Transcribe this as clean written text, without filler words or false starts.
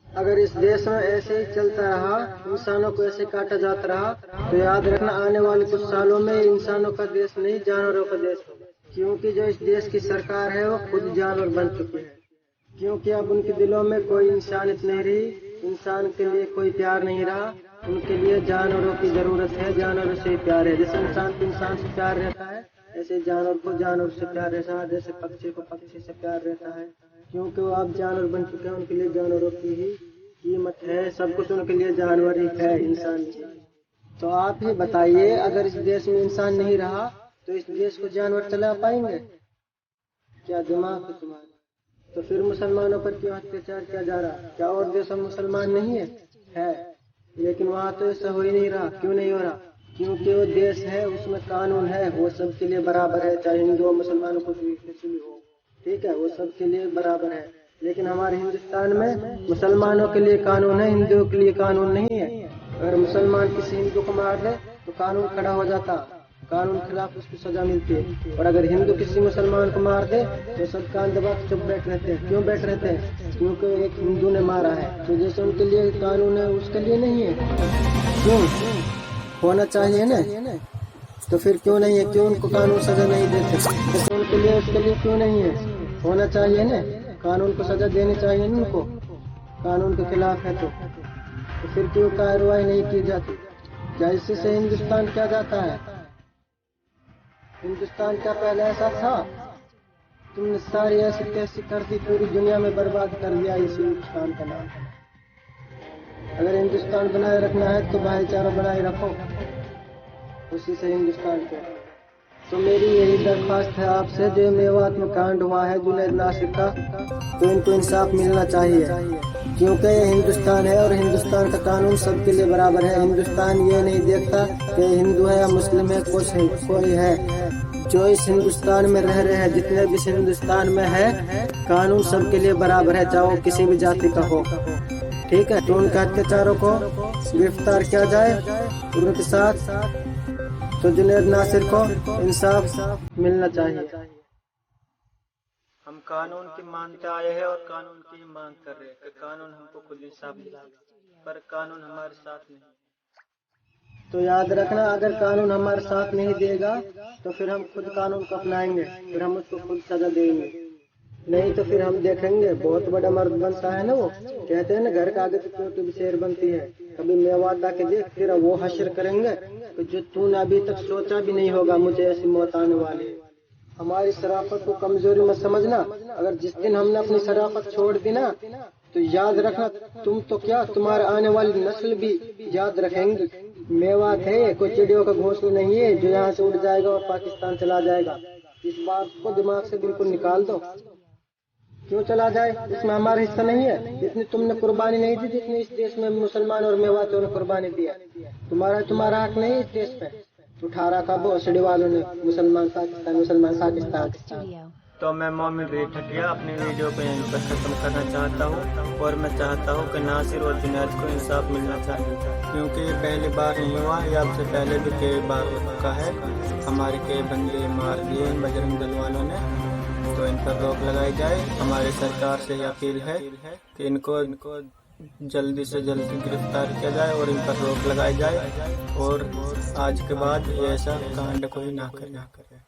अगर इस देश में ऐसे ही चलता रहा, इंसानों को ऐसे काटा जाता रहा, तो याद रखना आने वाले कुछ सालों में इंसानों का देश नहीं जानवरों का देश होगा। क्योंकि जो इस देश की सरकार है वो खुद जानवर बन चुकी है। क्योंकि अब उनके दिलों में कोई इंसानियत नहीं रही, इंसान के लिए कोई प्यार नहीं रहा। उनके लिए जानवरों की जरूरत है, जानवरों से प्यार है। जैसे इंसान को इंसान से प्यार रहता है, ऐसे जानवर को जानवर से प्यार रहता है, जैसे पक्षी को पक्षी से प्यार रहता है। क्योंकि वो अब जानवर बन चुके हैं, उनके लिए जानवरों की ही कीमत है, सब कुछ उनके लिए जानवर ही है, इंसान नहीं। तो आप ही बताइए, अगर इस देश में इंसान नहीं रहा तो इस देश को जानवर चला पाएंगे? क्या दिमाग है तुम्हारा? तो फिर मुसलमानों पर क्यों अत्याचार किया जा रहा? क्या और देशों में मुसलमान नहीं है? लेकिन वहाँ तो ऐसा हो ही नहीं रहा। क्यों नहीं हो रहा? क्योंकि वो देश है, उसमें कानून है, वो सबके लिए बराबर है, चाहे हिंदू हो मुसलमानों को भी हो, ठीक है, वो सबके लिए बराबर है। लेकिन हमारे हिंदुस्तान में मुसलमानों के लिए कानून है, हिंदुओं के लिए कानून नहीं है। अगर मुसलमान किसी हिंदू को मार दे तो कानून खड़ा हो जाता, कानून खिलाफ उसको सजा मिलती है। और अगर हिंदू किसी मुसलमान को मार दे तो सब कान दबा के चुप बैठ रहते हैं। क्यों बैठ रहते हैं? क्योंकि एक हिंदू ने मारा है। तो जैसे उनके लिए कानून है उसके लिए नहीं है। क्यों होना चाहिए ना? तो फिर क्यों नहीं है? क्यों उनको कानून सजा नहीं देते? जैसे उनके लिए उसके लिए क्यों नहीं है? होना चाहिए ना, कानून को सजा देनी चाहिए ना उनको। कानून के खिलाफ है तो फिर क्यों कार्रवाई नहीं की जाती? क्या इसी से हिंदुस्तान क्या जाता है? हिंदुस्तान क्या पहले ऐसा था? तुमने सारी ऐसी तैसी कर दी, पूरी दुनिया में बर्बाद कर दिया इस हिंदुस्तान का नाम। अगर हिंदुस्तान बनाए रखना है तो भाईचारा बनाए रखो, उसी से हिंदुस्तान को। तो मेरी यही दरख्वास्त है आपसे, जो मेवात में कांड हुआ है जुनैद नासिर का, तो इनको इंसाफ मिलना चाहिए। क्योंकि ये हिंदुस्तान है और हिंदुस्तान का कानून सबके लिए बराबर है। हिंदुस्तान ये नहीं देखता कि हिंदू है या मुस्लिम है, कुछ है, कोई है। जो इस हिंदुस्तान में रह रहे हैं, जितने भी इस हिंदुस्तान में है, कानून सबके लिए बराबर है, चाहे वो किसी भी जाति का हो, ठीक है। तो उनके अत्याचारों को गिरफ्तार किया जाए उनके साथ, तो जुनैद नासिर को इंसाफ मिलना चाहिए। हम कानून की मानते आए हैं और कानून की मांग कर रहे हैं कि कानून हमको खुद इंसाफ दिलाएगा, पर कानून हमारे साथ नहीं। तो याद रखना, अगर कानून हमारे साथ नहीं देगा तो फिर हम खुद कानून को अपनाएंगे, फिर हम उसको खुद सजा देंगे। नहीं तो फिर हम देखेंगे, बहुत बड़ा मर्द बनता है ना, वो कहते हैं ना, घर का आगे तो चोटी भी शेर बनती है। कभी मेवात आके देख, फिर वो हश्र करेंगे तो जो तूने अभी तक सोचा भी नहीं होगा, मुझे ऐसी मौत आने वाली है। हमारी शराफत को कमजोरी मत समझना। अगर जिस दिन हमने अपनी शराफत छोड़ दी ना, तो याद रखना, तुम तो क्या, तुम्हारे आने वाली नस्ल भी याद रखेंगी। मेवात है, कोई चिड़ियों का घोंसला नहीं है जो यहाँ से उड़ जाएगा और पाकिस्तान चला जाएगा। इस बात को दिमाग से बिल्कुल निकाल दो। क्यों चला जाए? इसमें हमारा हिस्सा नहीं है। इतनी तुमने कुर्बानी नहीं दी जितनी इस देश में मुसलमान और मेवातों ने कुर्बानी दिया। तुम्हारा हक नहीं इस देश पे। उठा रखा भोसड़ी वालों ने, मुसलमान पाकिस्तान। तो मैं मोमिन रेठटिया अपनी वीडियो को यहीं पर खत्म करना चाहता हूँ, और मैं चाहता हूँ कि नासिर और जुनैद को इंसाफ मिलना चाहिए, क्योंकि ये पहली बार नहीं हुआ, या आपसे पहले भी कई बार हो चुका है। हमारे कई बंदे मार दिए इन बजरंग दल वालों ने। तो इन पर रोक लगाई जाए। हमारी सरकार से अपील है कि इनको जल्दी से जल्दी गिरफ्तार किया जाए और इन पर रोक लगाई जाए, और आज के बाद ये ऐसा कांड कोई ना करे।